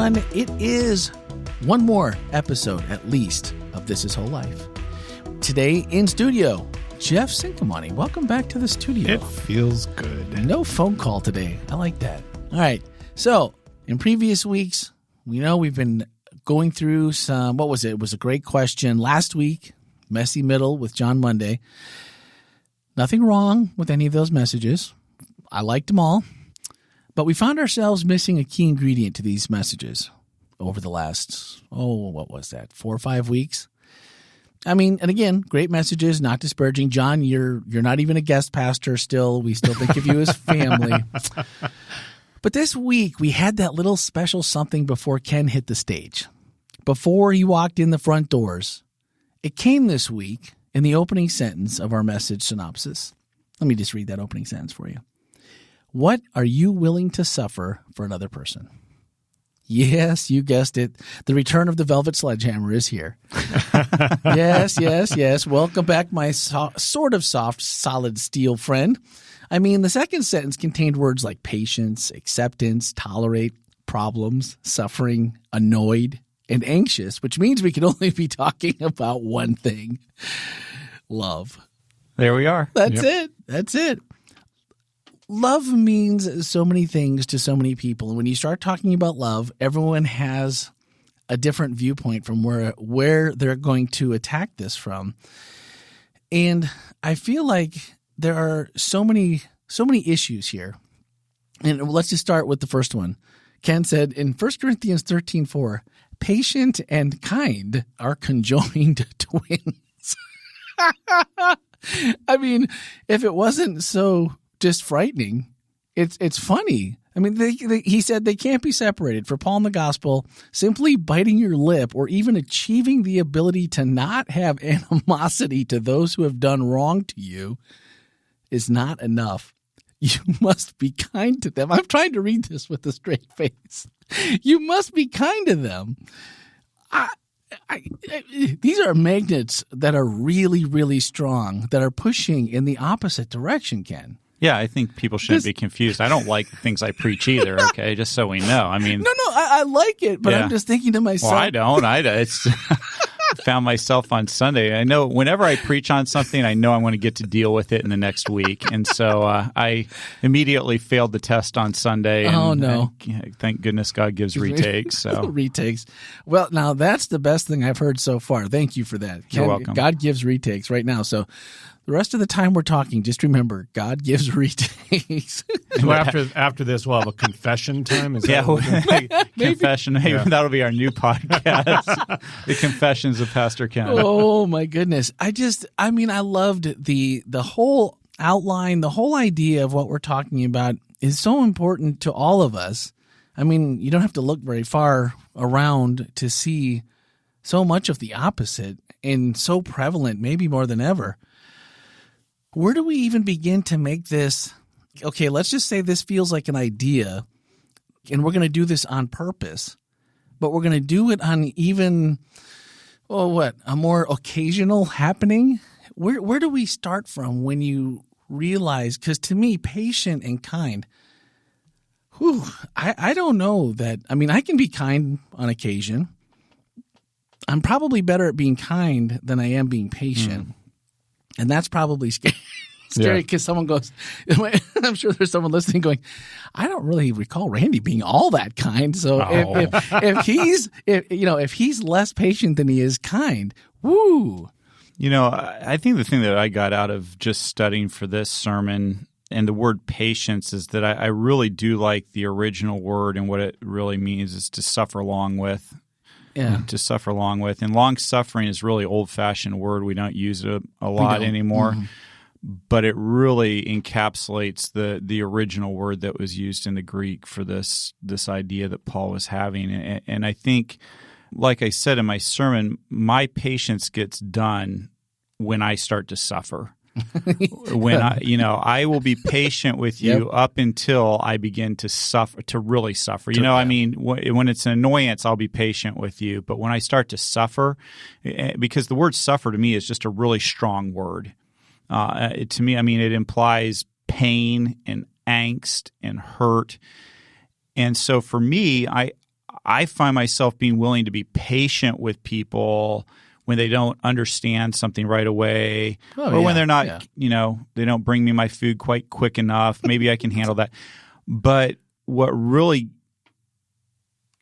everyone. It is one more episode, at least, of This Is Whole Life. Today in studio, Jeff Sincomani. Welcome back to the studio. It feels good. No phone call today. I like that. All right. So, in previous weeks, we know we've been going through some, what was it? It was a great question last week, Messy Middle with John Monday. Nothing wrong with any of those messages. I liked them all. But we found ourselves missing a key ingredient to these messages over the last, what was that, 4 or 5 weeks? I mean, and again, great messages, not disparaging. John, you're not even a guest pastor still. We still think of you as family. But this week, we had that little special something before Ken hit the stage. Before he walked in the front doors. It came this week in the opening sentence of our message synopsis. Let me just read that opening sentence for you. What are you willing to suffer for another person? Yes, you guessed it. The return of the Velvet Sledgehammer is here. Yes. Welcome back, my sort of soft, solid steel friend. I mean, the second sentence contained words like patience, acceptance, tolerate, problems, suffering, annoyed, and anxious, which means we can only be talking about one thing. Love. There we are. That's it. Love means so many things to so many people. And when you start talking about love, everyone has a different viewpoint from where they're going to attack this from. And I feel like there are so many issues here. And let's just start with the first one. Ken said in 1 Corinthians 13:4, patient and kind are conjoined twins. I mean, if it wasn't so just frightening, it's funny. I mean, he said they can't be separated. For Paul in the gospel, simply biting your lip or even achieving the ability to not have animosity to those who have done wrong to you is not enough. You must be kind to them. I'm trying to read this with a straight face. You must be kind to them. These are magnets that are really, really strong, that are pushing in the opposite direction, Ken. Yeah, I think people shouldn't be confused. I don't like the things I preach either, okay, just so we know. I mean, No, I like it, but yeah. I'm just thinking to myself. Well, I don't. I found myself on Sunday. I know whenever I preach on something, I know I'm going to get to deal with it in the next week. And so I immediately failed the test on Sunday. And, no. Thank goodness God gives retakes. So retakes. Well, now that's the best thing I've heard so far. Thank you for that. You're welcome. God gives retakes right now. So the rest of the time we're talking, just remember, God gives retakes. So after this, we'll have a confession time? Confession. Maybe that'll be our new podcast. The Confessions of Pastor Ken. Oh, my goodness. I loved the whole outline, the whole idea of what we're talking about is so important to all of us. I mean, you don't have to look very far around to see so much of the opposite and so prevalent, maybe more than ever. Where do we even begin to make this? Okay, let's just say this feels like an idea, and we're going to do this on purpose, but we're going to do it on even, a more occasional happening? Where do we start from when you realize, because to me, patient and kind, I don't know that, I mean, I can be kind on occasion. I'm probably better at being kind than I am being patient. And that's probably scary because someone goes, I'm sure there's someone listening going, I don't really recall Randy being all that kind. So if he's less patient than he is kind, woo. You know, I think the thing that I got out of just studying for this sermon and the word patience is that I really do like the original word, and what it really means is to suffer along with. Yeah. To suffer along with. And long suffering is really old-fashioned word. We don't use it a lot anymore. Mm-hmm. But it really encapsulates the original word that was used in the Greek for this idea that Paul was having. And I think, like I said in my sermon, my patience gets done when I start to suffer. When I will be patient with you up until I begin to suffer, to really suffer. I mean, when it's an annoyance, I'll be patient with you. But when I start to suffer, because the word suffer to me is just a really strong word. To me, I mean, it implies pain and angst and hurt. And so for me, I find myself being willing to be patient with people when they don't understand something right away, or when they're not, they don't bring me my food quite quick enough. Maybe I can handle that. But what really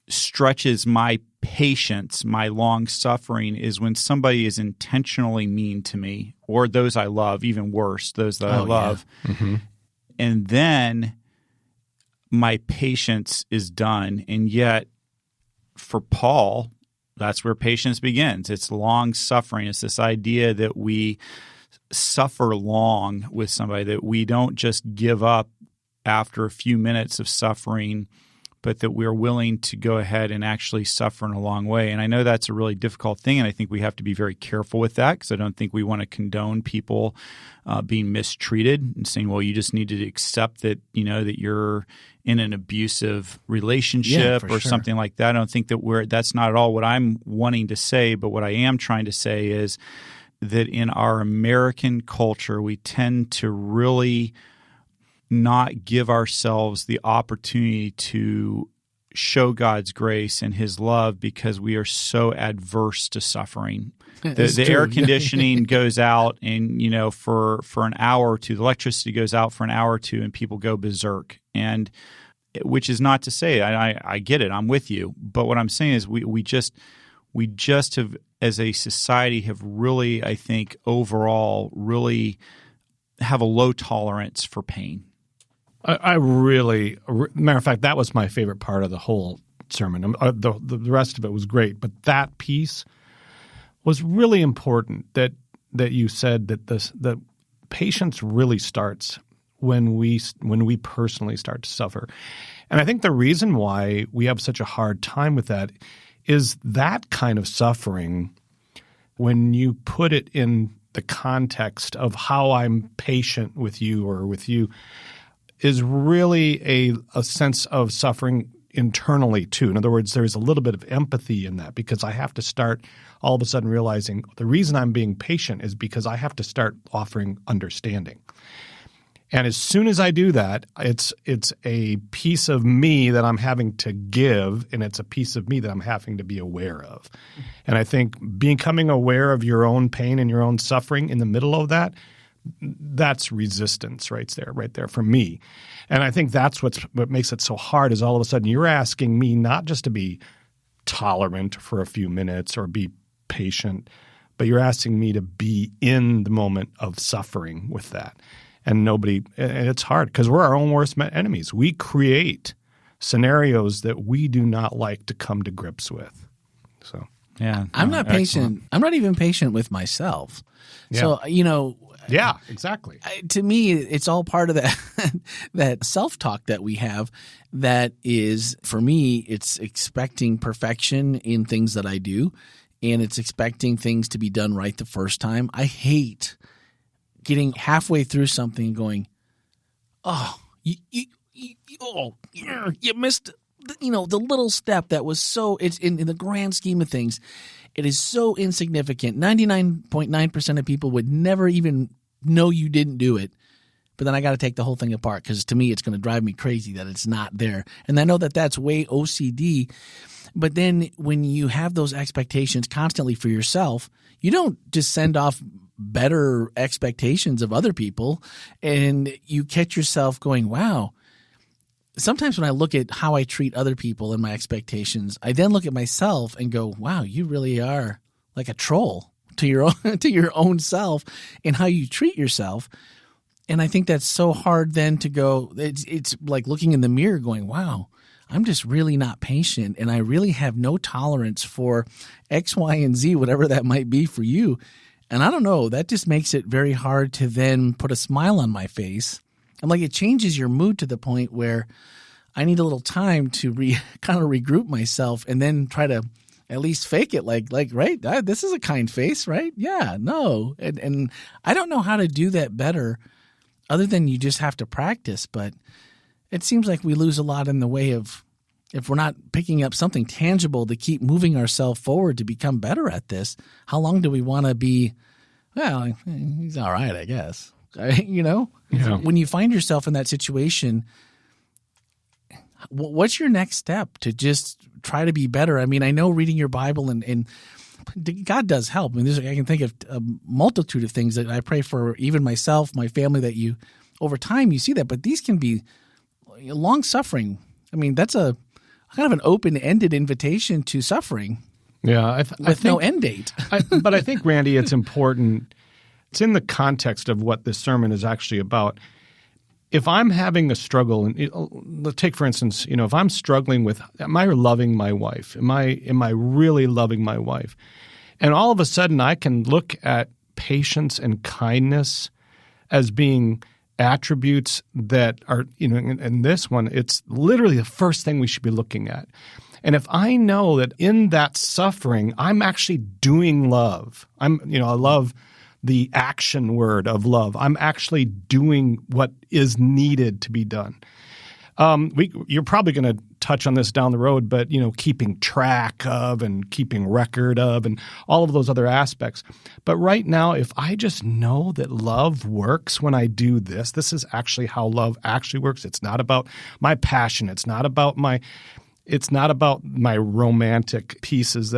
stretches my patience, my long suffering, is when somebody is intentionally mean to me, or those I love, even worse, those that I love. Yeah. Mm-hmm. And then my patience is done. And yet, for Paul, that's where patience begins. It's long suffering. It's this idea that we suffer long with somebody, that we don't just give up after a few minutes of suffering, but that we're willing to go ahead and actually suffer in a long way. And I know that's a really difficult thing, and I think we have to be very careful with that, because I don't think we want to condone people being mistreated and saying, well, you just need to accept that, that you're in an abusive relationship or something like that. I don't think that that's not at all what I'm wanting to say, but what I am trying to say is that in our American culture, we tend to really not give ourselves the opportunity to show God's grace and His love because we are so adverse to suffering. The air conditioning goes out, and for an hour or two, the electricity goes out for an hour or two, and people go berserk. And which is not to say I get it, I'm with you, but what I'm saying is we just have, as a society, have really, I think, overall really have a low tolerance for pain. I really, matter of fact, that was my favorite part of the whole sermon. The rest of it was great, but that piece was really important. That you said that patience really starts when we personally start to suffer, and I think the reason why we have such a hard time with that is that kind of suffering, when you put it in the context of how I'm patient with you or with you, is really a sense of suffering internally too. In other words, there's a little bit of empathy in that, because I have to start all of a sudden realizing the reason I'm being patient is because I have to start offering understanding. And as soon as I do that, it's a piece of me that I'm having to give, and it's a piece of me that I'm having to be aware of. And I think becoming aware of your own pain and your own suffering in the middle of that's resistance right there for me. And I think that's what makes it so hard, is all of a sudden you're asking me not just to be tolerant for a few minutes or be patient, but you're asking me to be in the moment of suffering with that. And it's hard because we're our own worst enemies. We create scenarios that we do not like to come to grips with. So yeah, I'm not patient. I'm not even patient with myself. Yeah. So, yeah, exactly. To me, it's all part of that self-talk that we have that is, for me, it's expecting perfection in things that I do, and it's expecting things to be done right the first time. I hate getting halfway through something and going, oh, you missed the little step that was so – it's in the grand scheme of things – it is so insignificant. 99.9% of people would never even know you didn't do it. But then I got to take the whole thing apart, because to me it's going to drive me crazy that it's not there. And I know that that's way OCD. But then when you have those expectations constantly for yourself, you don't just send off better expectations of other people, and you catch yourself going, wow. Sometimes when I look at how I treat other people and my expectations, I then look at myself and go, wow, you really are like a troll to your own self and how you treat yourself. And I think that's so hard then to go, it's like looking in the mirror going, wow, I'm just really not patient, and I really have no tolerance for X, Y, and Z, whatever that might be for you. And I don't know, that just makes it very hard to then put a smile on my face. And like it changes your mood to the point where I need a little time to kind of regroup myself and then try to at least fake it like right, this is a kind face, right? Yeah, no. And I don't know how to do that better other than you just have to practice. But it seems like we lose a lot in the way of, if we're not picking up something tangible to keep moving ourselves forward to become better at this, how long do we want to be, well, he's all right, I guess. Yeah. When you find yourself in that situation, what's your next step to just try to be better? I mean, I know reading your Bible and God does help. I mean, I can think of a multitude of things that I pray for, even myself, my family, that you, over time, you see that. But these can be long suffering. I mean, that's a kind of an open-ended invitation to suffering. Yeah, I think no end date. But I think, Randy, it's important. It's in the context of what this sermon is actually about. If I'm having a struggle, and let's take, for instance, if I'm struggling with, am I loving my wife? Am I really loving my wife? And all of a sudden, I can look at patience and kindness as being attributes that are, in this one, it's literally the first thing we should be looking at. And if I know that in that suffering, I'm actually doing love, I love the action word of love. I'm actually doing what is needed to be done. You're probably going to touch on this down the road, but keeping track of and keeping record of and all of those other aspects. But right now, if I just know that love works when I do this, this is actually how love actually works. It's not about my passion. It's not about my romantic pieces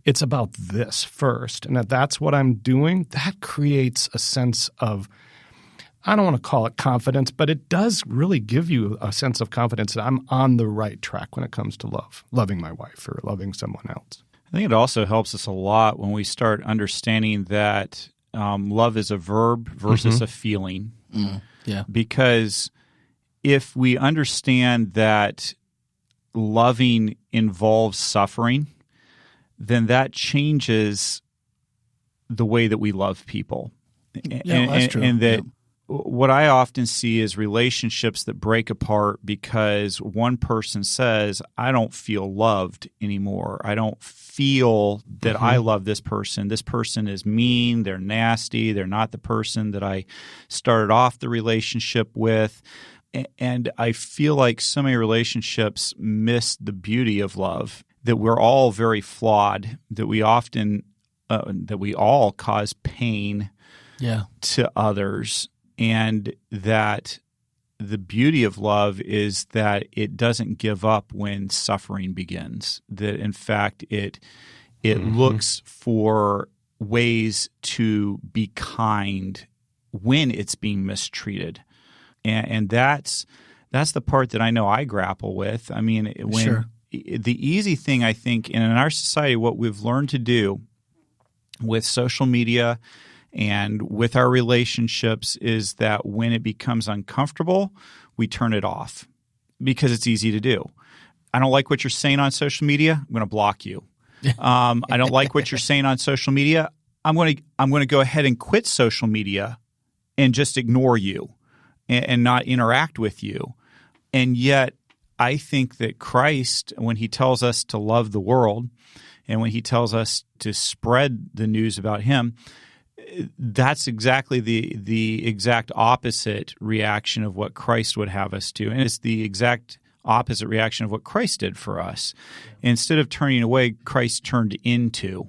it's about this first. And that's what I'm doing. That creates a sense of, I don't want to call it confidence, but it does really give you a sense of confidence that I'm on the right track when it comes to loving my wife or loving someone else. I think it also helps us a lot when we start understanding that love is a verb versus a feeling. Mm, yeah. Because if we understand that loving involves suffering, then that changes the way that we love people. That's true. And that what I often see is relationships that break apart because one person says, I don't feel loved anymore. I don't feel that I love this person. This person is mean. They're nasty. They're not the person that I started off the relationship with. And I feel like so many relationships miss the beauty of love, that we're all very flawed, that we often that we all cause pain to others, and that the beauty of love is that it doesn't give up when suffering begins, that in fact it looks for ways to be kind when it's being mistreated. And that's the part that I know I grapple with. I mean, when the easy thing, I think, and in our society, what we've learned to do with social media and with our relationships is that when it becomes uncomfortable, we turn it off because it's easy to do. I don't like what you're saying on social media. I'm going to block you. I don't like what you're saying on social media. I'm going to go ahead and quit social media and just ignore you and not interact with you. And yet, I think that Christ, when he tells us to love the world and when he tells us to spread the news about him, that's exactly the exact opposite reaction of what Christ would have us do. And it's the exact opposite reaction of what Christ did for us. Instead of turning away, Christ turned into.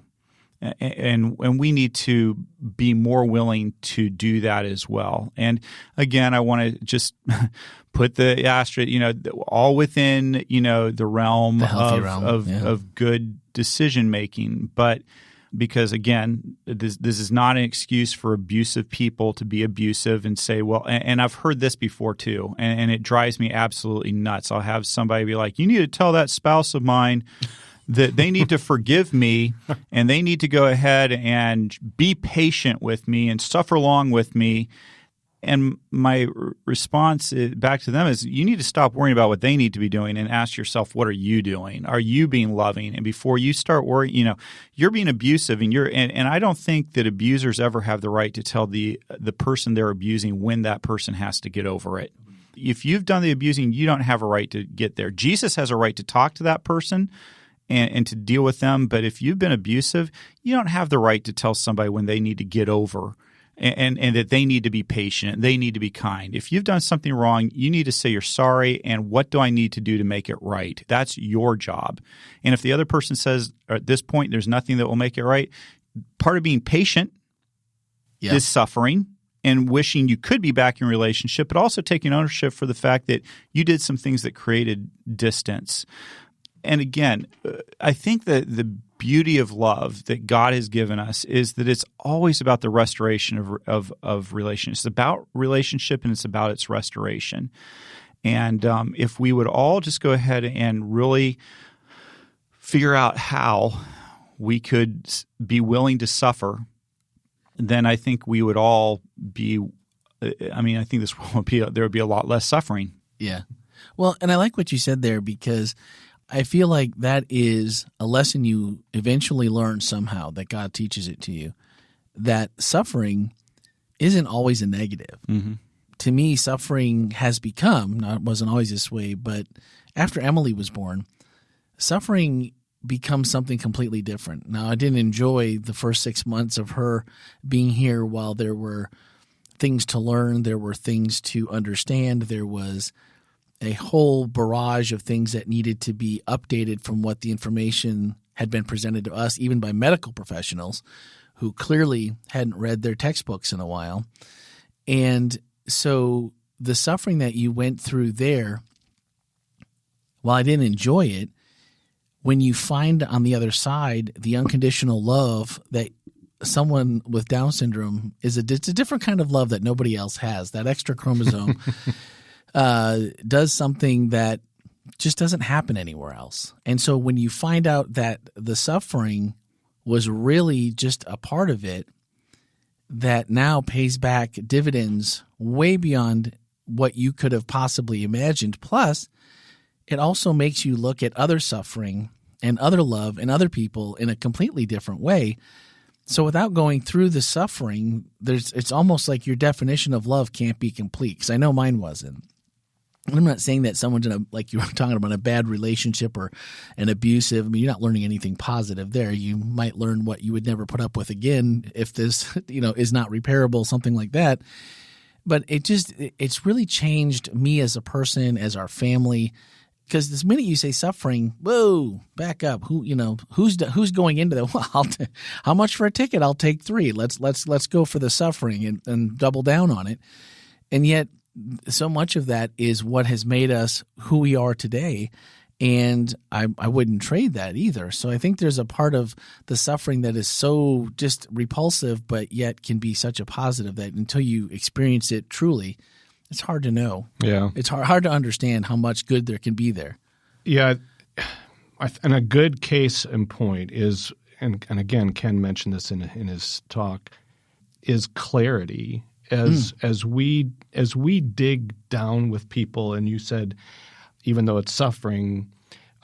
And we need to be more willing to do that as well. And again, I want to just put the asterisk, all within, the realm of good decision making. But because again, this is not an excuse for abusive people to be abusive and say, well, and I've heard this before too, and it drives me absolutely nuts. I'll have somebody be like, you need to tell that spouse of mine that they need to forgive me and they need to go ahead and be patient with me and suffer along with me. And my response back to them is, you need to stop worrying about what they need to be doing and ask yourself, what are you doing? Are you being loving? And before you start worrying, you're being abusive, and I don't think that abusers ever have the right to tell the person they're abusing when that person has to get over it. If you've done the abusing, you don't have a right to get there. Jesus has a right to talk to that person and to deal with them. But if you've been abusive, you don't have the right to tell somebody when they need to get over and that they need to be patient, they need to be kind. If you've done something wrong, you need to say you're sorry and what do I need to do to make it right? That's your job. And if the other person says at this point there's nothing that will make it right, part of being patient is suffering. and wishing you could be back in a relationship, but also taking ownership for the fact that you did some things that created distance. And again, I think that the beauty of love that God has given us is that it's always about the restoration of relations. It's about relationship and it's about its restoration. And if we would all just go ahead and really figure out how we could be willing to suffer, then I think we would all be I think this world there would be a lot less suffering. Yeah. Well, and I like what you said there because I feel like that is a lesson you eventually learn somehow, that God teaches it to you, that suffering isn't always a negative. Mm-hmm. To me, suffering has become, it wasn't always this way, but after Emily was born, suffering becomes something completely different. Now, I didn't enjoy the first 6 months of her being here while there were things to learn, there were things to understand, there was a whole barrage of things that needed to be updated from what the information had been presented to us, even by medical professionals who clearly hadn't read their textbooks in a while. And so the suffering that you went through there, while I didn't enjoy it, when you find on the other side the unconditional love that someone with Down syndrome it's a different kind of love that nobody else has. That extra chromosome does something that just doesn't happen anywhere else. And so when you find out that the suffering was really just a part of it that now pays back dividends way beyond what you could have possibly imagined, plus it also makes you look at other suffering and other love and other people in a completely different way. So without going through the suffering, it's almost like your definition of love can't be complete, because I know mine wasn't. I'm not saying that someone's like you were talking about, a bad relationship or an abusive. I mean, you're not learning anything positive there. You might learn what you would never put up with again if this, is not repairable, something like that. But it's really changed me as a person, as our family. Because this minute you say suffering, whoa, back up. Who's going into that? Well, how much for a ticket? I'll take 3. Let's go for the suffering and double down on it. And yet, so much of that is what has made us who we are today, and I wouldn't trade that either. So I think there's a part of the suffering that is so just repulsive, but yet can be such a positive that until you experience it truly, it's hard to know. Yeah. It's hard to understand how much good there can be there. Yeah. And a good case in point is, and again, Ken mentioned this in his talk, is clarity. As we dig down with people, and you said, even though it's suffering,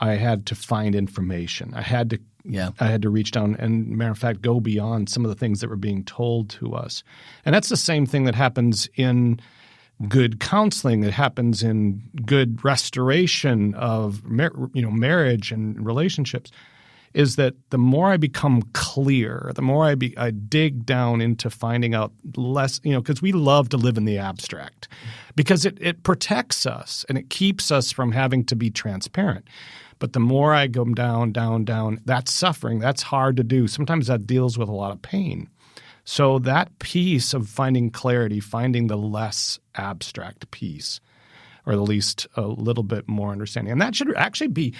I had to find information. I had to reach down and, matter of fact, go beyond some of the things that were being told to us. And that's the same thing that happens in good counseling. It happens in good restoration of marriage and relationships. Is that the more I become clear, the more I dig down into finding out less, because we love to live in the abstract, because it protects us and it keeps us from having to be transparent. But the more I go down, that's suffering. That's hard to do. Sometimes that deals with a lot of pain. So that piece of finding clarity, finding the less abstract piece, or at least a little bit more understanding. And that should actually be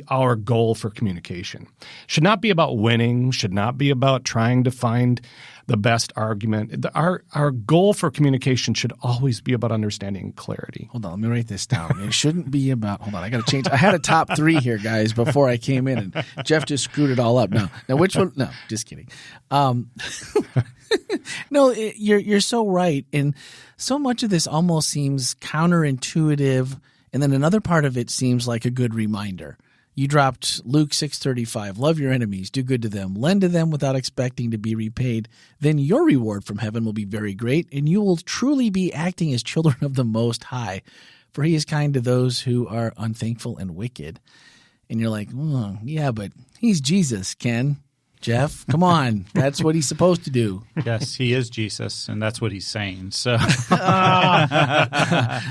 our goal for communication. Should not be about winning, should not be about trying to find the best argument. Our goal for communication should always be about understanding and clarity. Hold on, let me write this down. It shouldn't be about – hold on, I got to change. I had a top 3 here, guys, before I came in, and Jeff just screwed it all up. Now which one – no, just kidding. No, you're so right. And so much of this almost seems counterintuitive, and then another part of it seems like a good reminder. You dropped Luke 6:35, love your enemies, do good to them, lend to them without expecting to be repaid. Then your reward from heaven will be very great, and you will truly be acting as children of the Most High, for he is kind to those who are unthankful and wicked. And you're like, oh, yeah, but he's Jesus, Ken. Jeff, come on. That's what he's supposed to do. Yes, he is Jesus, and that's what he's saying. So,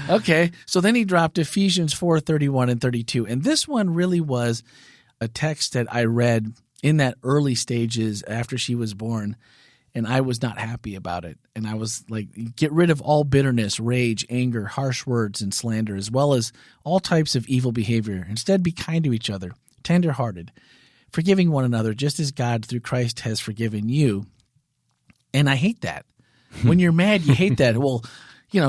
okay. So then he dropped Ephesians 4:31 and 32. And this one really was a text that I read in that early stages after she was born. and I was not happy about it. And I was like, get rid of all bitterness, rage, anger, harsh words, and slander, as well as all types of evil behavior. Instead, be kind to each other, tender-hearted, forgiving one another, just as God through Christ has forgiven you. And I hate that. When you're mad, you hate that. Well,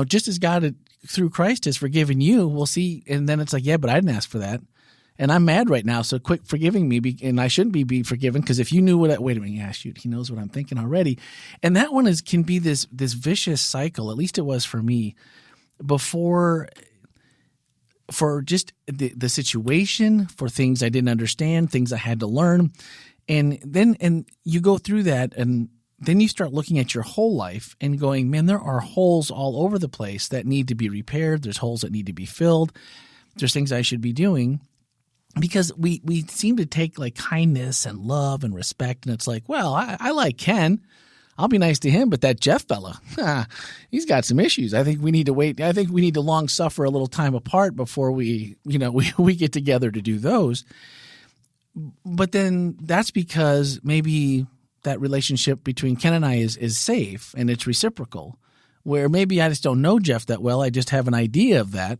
just as God through Christ has forgiven you, we'll see. And then it's like, yeah, but I didn't ask for that. And I'm mad right now, so quit forgiving me, and I shouldn't be forgiven, because if you knew wait a minute, yeah, shoot, he knows what I'm thinking already. And that one can be this vicious cycle, at least it was for me, for just the situation, for things I didn't understand, things I had to learn. And you go through that, and then you start looking at your whole life and going, man, there are holes all over the place that need to be repaired. There's holes that need to be filled. There's things I should be doing. Because we seem to take like kindness and love and respect, and it's like, well, I like Ken. I'll be nice to him, but that Jeff fella, he's got some issues. I think we need to wait. I think we need to long suffer a little time apart before we get together to do those. But then that's because maybe that relationship between Ken and I is safe and it's reciprocal, where maybe I just don't know Jeff that well. I just have an idea of that.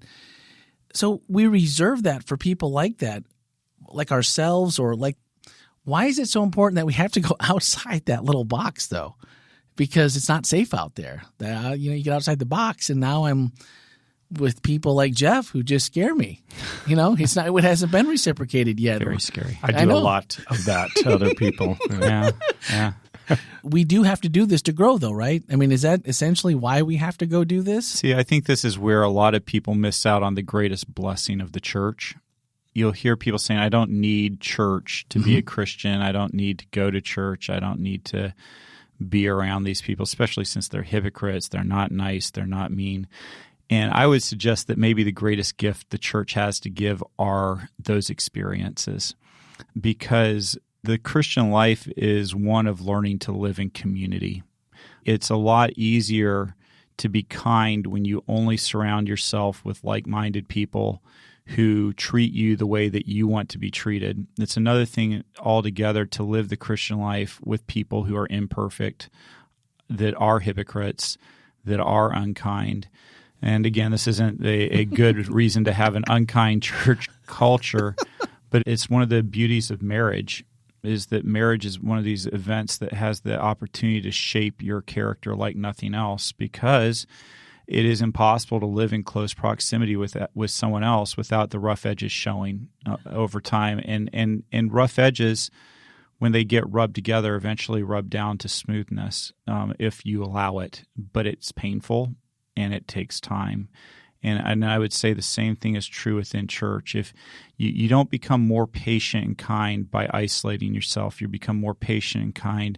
So we reserve that for people like that, like ourselves, or like, why is it so important that we have to go outside that little box, though? Because it's not safe out there. You get outside the box, and now I'm with people like Jeff who just scare me. It hasn't been reciprocated yet. Very scary. I do a lot of that to other people. Yeah. We do have to do this to grow, though, right? I mean, is that essentially why we have to go do this? See, I think this is where a lot of people miss out on the greatest blessing of the church. You'll hear people saying, I don't need church to be a Christian. I don't need to go to church. I don't need to be around these people, especially since they're hypocrites. They're not nice. They're not mean. And I would suggest that maybe the greatest gift the church has to give are those experiences, because the Christian life is one of learning to live in community. It's a lot easier to be kind when you only surround yourself with like-minded people who treat you the way that you want to be treated. It's another thing altogether to live the Christian life with people who are imperfect, that are hypocrites, that are unkind. And again, this isn't a good reason to have an unkind church culture, but it's one of the beauties of marriage, is that marriage is one of these events that has the opportunity to shape your character like nothing else, because it is impossible to live in close proximity with someone else without the rough edges showing over time. And rough edges, when they get rubbed together, eventually rub down to smoothness if you allow it. But it's painful and it takes time. And I would say the same thing is true within church. If you don't become more patient and kind by isolating yourself, you become more patient and kind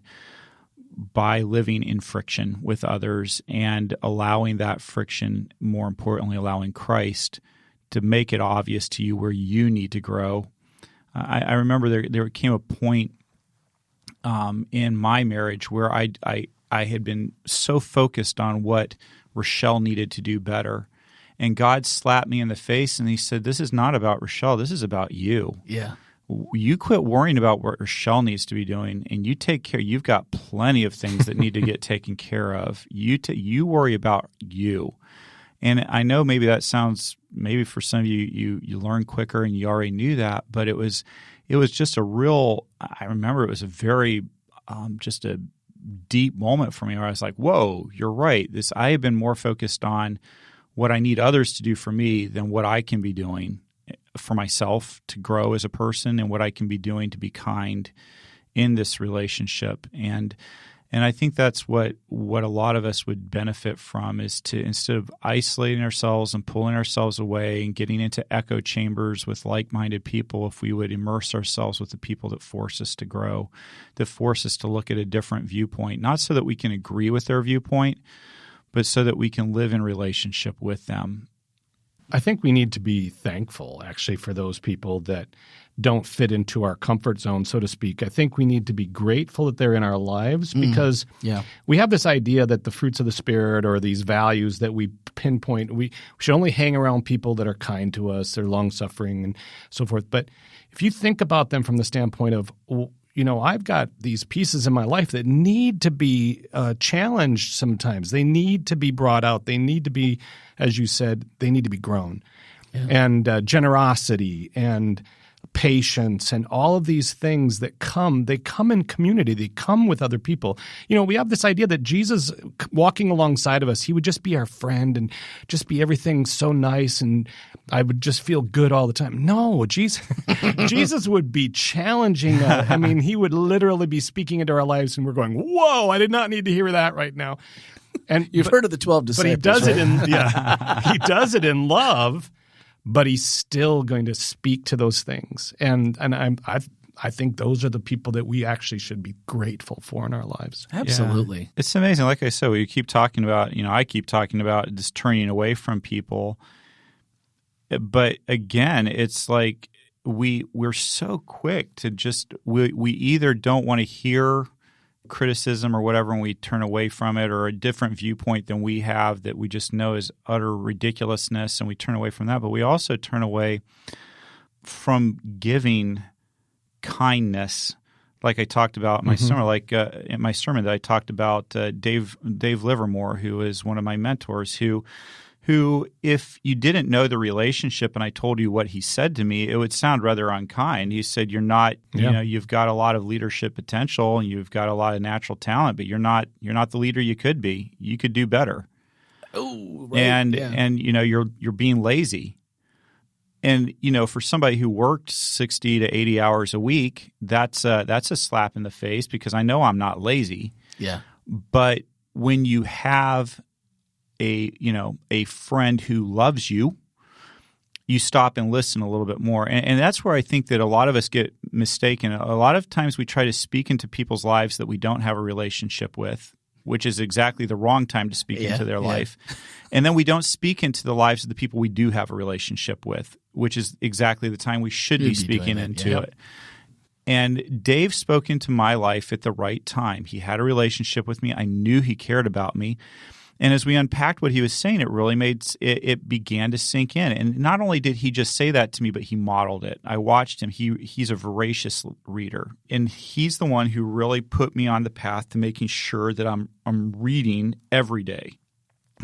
by living in friction with others and allowing that friction, more importantly, allowing Christ to make it obvious to you where you need to grow. I remember there came a point in my marriage where I had been so focused on what Rochelle needed to do better. And God slapped me in the face and he said, this is not about Rochelle. This is about you. Yeah. You quit worrying about what Rochelle needs to be doing, and you take care. You've got plenty of things that need to get taken care of. You worry about you. And I know maybe that sounds, maybe for some of you learn quicker and you already knew that, but it was just a real, I remember it was a very, just a deep moment for me where I was like, whoa, you're right. I have been more focused on what I need others to do for me than what I can be doing for myself to grow as a person, and what I can be doing to be kind in this relationship. And I think that's what a lot of us would benefit from, is to, instead of isolating ourselves and pulling ourselves away and getting into echo chambers with like-minded people, if we would immerse ourselves with the people that force us to grow, that force us to look at a different viewpoint, not so that we can agree with their viewpoint, but so that we can live in relationship with them. I think we need to be thankful, actually, for those people that don't fit into our comfort zone, so to speak. I think we need to be grateful that they're in our lives, because we have this idea that the fruits of the Spirit, or these values that we pinpoint, we should only hang around people that are kind to us, they're long-suffering and so forth. But if you think about them from the standpoint of, I've got these pieces in my life that need to be challenged sometimes. They need to be brought out. They need to be, as you said, they need to be grown. Yeah. And generosity and patience and all of these things they come in community. They come with other people. We have this idea that Jesus walking alongside of us, he would just be our friend and just be everything so nice and I would just feel good all the time. No, Jesus would be challenging us. I mean, he would literally be speaking into our lives and we're going, whoa, I did not need to hear that right now. And you've heard of the 12 disciples, but he does right? he does it in love. But he's still going to speak to those things, and I think those are the people that we actually should be grateful for in our lives. Absolutely, It's amazing. Like I said, we keep talking about, I keep talking about just turning away from people, but again, it's like we're so quick to just we either don't want to hear criticism or whatever, and we turn away from it, or a different viewpoint than we have that we just know is utter ridiculousness, and we turn away from that. But we also turn away from giving kindness, like I talked about in my sermon. Like in my sermon that I talked about Dave Livermore, who is one of my mentors, who if you didn't know the relationship and I told you what he said to me, it would sound rather unkind. He said, you're not, you've got a lot of leadership potential and you've got a lot of natural talent, but you're not the leader you could be. You could do better. Oh, right. And you're being lazy. And, for somebody who worked 60 to 80 hours a week, that's a slap in the face because I know I'm not lazy. Yeah. But when you have a friend who loves you, you stop and listen a little bit more. And that's where I think that a lot of us get mistaken. A lot of times we try to speak into people's lives that we don't have a relationship with, which is exactly the wrong time to speak into their life. And then we don't speak into the lives of the people we do have a relationship with, which is exactly the time we should be speaking into it. And Dave spoke into my life at the right time. He had a relationship with me. I knew he cared about me. And as we unpacked what he was saying, it really it began to sink in. And not only did he just say that to me, but he modeled it. I watched him. He's a voracious reader, and he's the one who really put me on the path to making sure that I'm reading every day,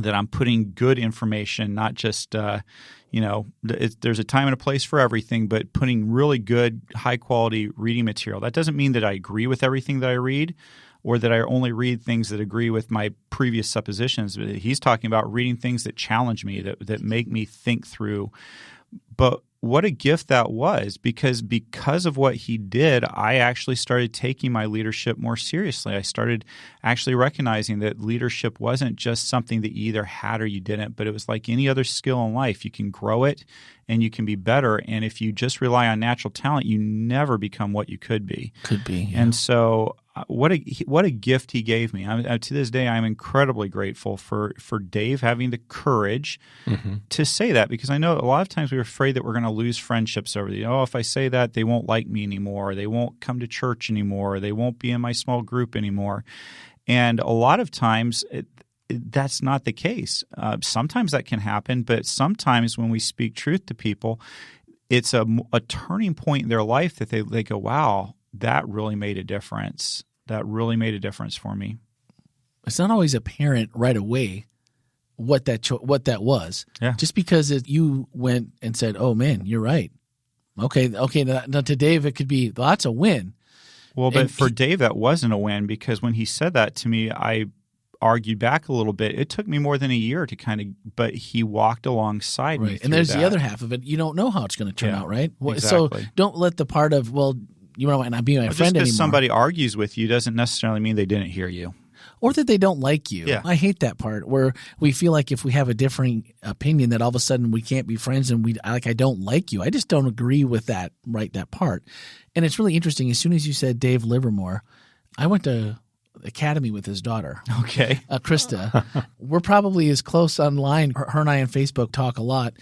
that I'm putting good information, not just there's a time and a place for everything, but putting really good, high quality reading material. That doesn't mean that I agree with everything that I read, or that I only read things that agree with my previous suppositions. He's talking about reading things that challenge me, that make me think through. But what a gift that was, because of what he did, I actually started taking my leadership more seriously. I started actually recognizing that leadership wasn't just something that you either had or you didn't, but it was like any other skill in life. You can grow it and you can be better. And if you just rely on natural talent, you never become what you could be. And so what a gift he gave me. To this day, I'm incredibly grateful for Dave having the courage to say that, because I know a lot of times we're afraid that we're going to lose friendships over if I say that, they won't like me anymore, or they won't come to church anymore, or they won't be in my small group anymore. And a lot of times that's not the case. Sometimes that can happen, but sometimes when we speak truth to people, it's a turning point in their life that they go, wow, that really made a difference. That really made a difference for me. It's not always apparent right away what that was. Yeah. Just because you went and said, "Oh man, you're right." Okay. Now to Dave, it could be that's a win. Well, but for Dave, that wasn't a win, because when he said that to me, I argued back a little bit. It took me more than a year but he walked alongside me. And there's the other half of it. You don't know how it's going to turn out, right? Exactly. So don't let the part of, you might not be my friend anymore. Just somebody argues with you doesn't necessarily mean they didn't hear you. Or that they don't like you. Yeah. I hate that part where we feel like if we have a differing opinion that all of a sudden we can't be friends and I don't like you. I just don't agree with that part. And it's really interesting. As soon as you said Dave Livermore, I went to academy with his daughter. Okay. Krista. We're probably as close online. Her and I on Facebook talk a lot.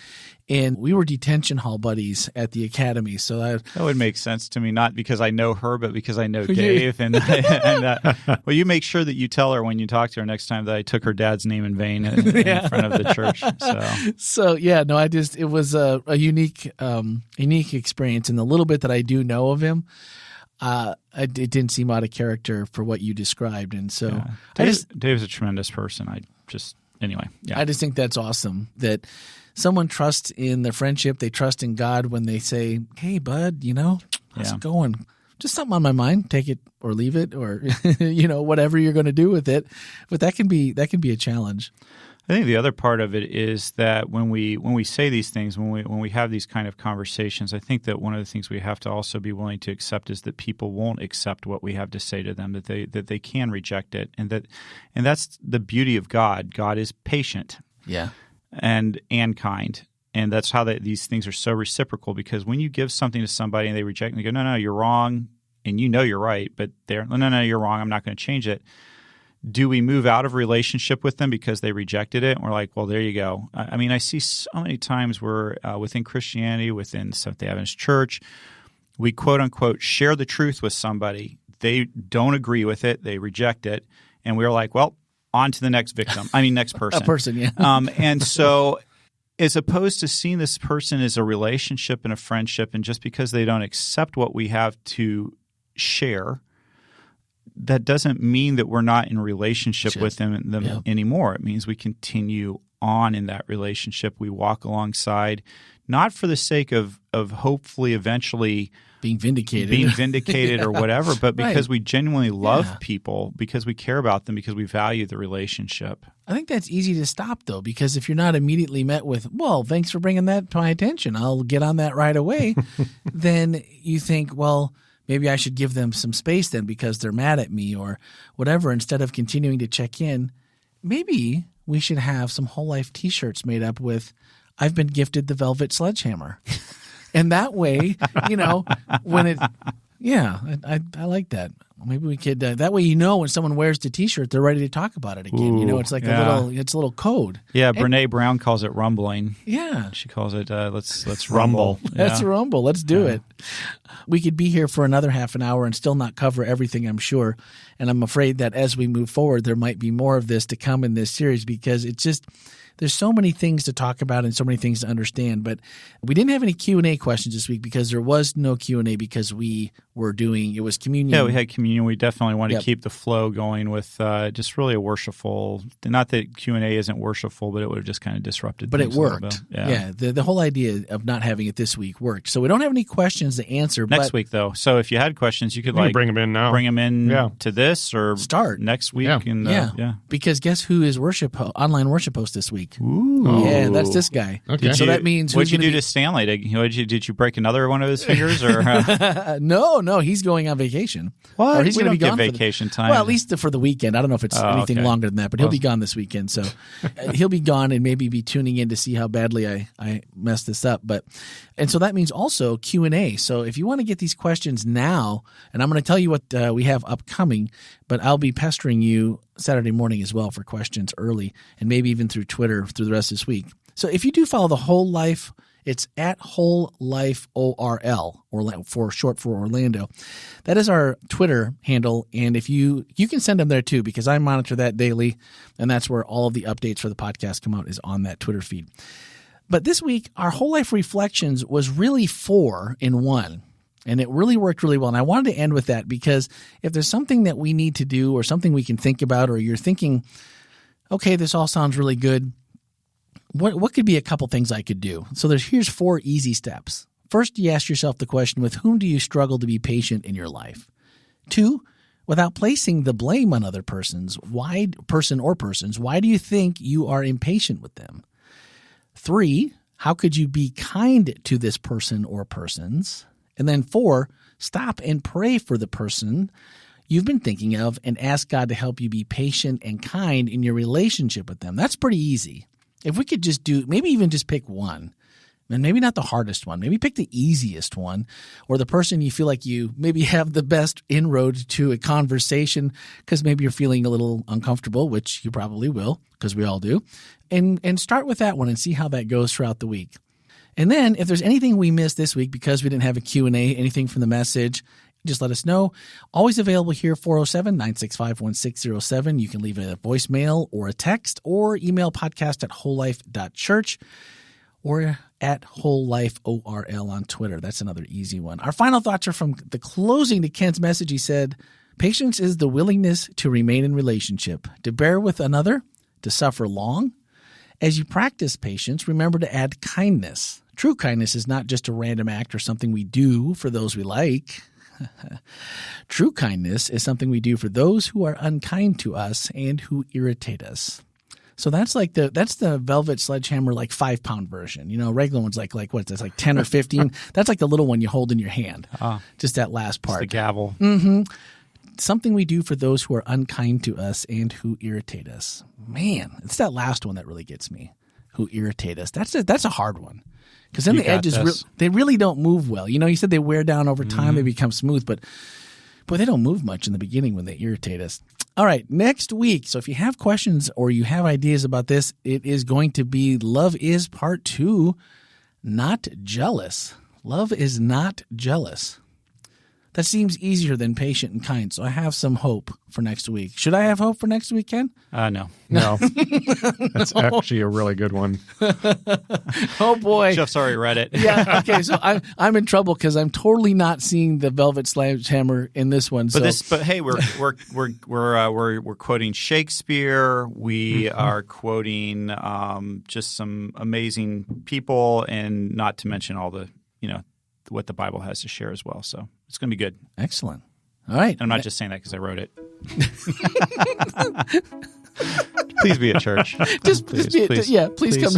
And we were detention hall buddies at the academy. So that would make sense to me, not because I know her, but because I know Dave. Well, you make sure that you tell her when you talk to her next time that I took her dad's name in vain in front of the church. It was a unique experience. And the little bit that I do know of him, it didn't seem out of character for what you described. And so Dave's a tremendous person. I just think that's awesome that someone trusts in the friendship. They trust in God when they say, hey, bud, how's it going? Just something on my mind. Take it or leave it, or whatever you're going to do with it. But that can be a challenge. I think the other part of it is that when we say these things, when we have these kind of conversations, I think that one of the things we have to also be willing to accept is that people won't accept what we have to say to them, that they can reject it, and that's the beauty of God. God is patient, and kind. And that's how these things are so reciprocal, because when you give something to somebody and they reject it and they go, no, you're wrong, and you're right, but they're, no, you're wrong, I'm not going to change it. Do we move out of relationship with them because they rejected it? And we're like, well, there you go. I mean, I see so many times where within Christianity, within Seventh-day Adventist Church, we quote-unquote share the truth with somebody. They don't agree with it. They reject it. And we're like, well, on to the next next person. A person, yeah. And so as opposed to seeing this person as a relationship and a friendship, and just because they don't accept what we have to share, that doesn't mean that we're not in relationship with them anymore. It means we continue on in that relationship. We walk alongside, not for the sake of hopefully eventually being vindicated or whatever, but because we genuinely love people, because we care about them, because we value the relationship. I think that's easy to stop, though, because if you're not immediately met with, well, thanks for bringing that to my attention, I'll get on that right away, then you think, well, maybe I should give them some space then because they're mad at me or whatever. Instead of continuing to check in, maybe we should have some whole life T-shirts made up with, I've been gifted the velvet sledgehammer. And that way, when it – I like that. Maybe we could that way when someone wears the T-shirt, they're ready to talk about it again. Ooh, it's like a little code. Yeah, Brene Brown calls it rumbling. Yeah. She calls it let's rumble. Let's rumble. Let's do it. We could be here for another half an hour and still not cover everything, I'm sure. And I'm afraid that as we move forward, there might be more of this to come in this series because it's just – there's so many things to talk about and so many things to understand. But we didn't have any Q&A questions this week because there was no Q&A because we were it was communion. Yeah, we had communion. We definitely want to keep the flow going with just really a worshipful – not that Q&A isn't worshipful, but it would have just kind of disrupted things. But it worked. A little bit. Yeah, the whole idea of not having it this week worked. So we don't have any questions to answer. Next week, though. So if you had questions, you could bring them in now. Bring them in to this or start next week. Because guess who is online worship host this week? Ooh. Yeah, that's this guy. Okay. So that means what'd you do to Stanley? Did you break another one of his fingers? Or No, he's going on vacation. What? Or he's going to be gone get vacation time. Well, at least for the weekend. I don't know if it's anything longer than that, but he'll be gone this weekend. So he'll be gone and maybe be tuning in to see how badly I messed this up. And so that means also Q&A. So if you want to get these questions now, and I'm going to tell you what we have upcoming, but I'll be pestering you Saturday morning as well for questions early and maybe even through Twitter through the rest of this week. So if you do follow the Whole Life, it's at Whole Life ORL, or for short for Orlando. That is our Twitter handle, and if you can send them there too because I monitor that daily, and that's where all of the updates for the podcast come out is on that Twitter feed. But this week, our Whole Life Reflections was really 4 in 1. And it really worked really well. And I wanted to end with that because if there's something that we need to do or something we can think about, or you're thinking, okay, this all sounds really good, what could be a couple things I could do? So here's 4 easy steps. First, you ask yourself the question, with whom do you struggle to be patient in your life? 2, without placing the blame on other persons, why do you think you are impatient with them? 3, how could you be kind to this person or persons? And then 4, stop and pray for the person you've been thinking of and ask God to help you be patient and kind in your relationship with them. That's pretty easy. If we could just maybe even just pick one, and maybe not the hardest one, maybe pick the easiest one, or the person you feel like you maybe have the best inroad to a conversation because maybe you're feeling a little uncomfortable, which you probably will because we all do, and start with that one and see how that goes throughout the week. And then if there's anything we missed this week because we didn't have a Q&A, anything from the message, just let us know. Always available here, 407-965-1607. You can leave a voicemail or a text or email podcast@wholelife.church or at Whole Life ORL on Twitter. That's another easy one. Our final thoughts are from the closing to Ken's message. He said, patience is the willingness to remain in relationship, to bear with another, to suffer long. As you practice patience, remember to add kindness. True kindness is not just a random act or something we do for those we like. True kindness is something we do for those who are unkind to us and who irritate us. So that's the Velvet Sledgehammer 5-pound version. Regular one's like what's this, 10 or 15? That's like the little one you hold in your hand. Just that last part. It's the gavel. Mm-hmm. Something we do for those who are unkind to us and who irritate us. Man, it's that last one that really gets me. Who irritate us. That's a hard one. Because then the edges, they really don't move well. You said they wear down over time, they become smooth, but boy, they don't move much in the beginning when they irritate us. All right, next week. So if you have questions or you have ideas about this, it is going to be Love is Part 2, Not Jealous. Love is not jealous. That seems easier than patient and kind, so I have some hope for next week. Should I have hope for next week, Ken? No. No. That's actually a really good one. Oh, boy. Jeff's already read it. Yeah, okay, so I'm in trouble because I'm totally not seeing the Velvet Sledgehammer in this one. But hey, we're quoting Shakespeare. We are quoting just some amazing people, and not to mention all the what the Bible has to share as well. So it's going to be good. Excellent. All right. And I'm not just saying that because I wrote it. Please be at church. Please come.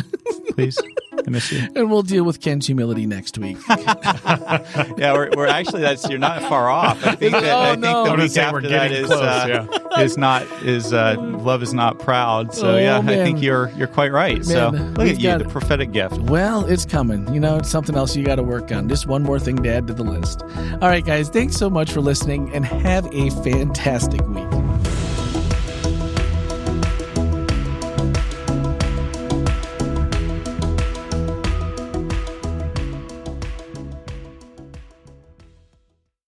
Please. I miss you. And we'll deal with Ken's humility next week. Yeah, we're actually you're not far off. I think the week after that is love is not proud. So I think you're quite right. Man, so look at you, the prophetic gift. Well, it's coming. It's something else you got to work on. Just one more thing to add to the list. All right, guys, thanks so much for listening, and have a fantastic week.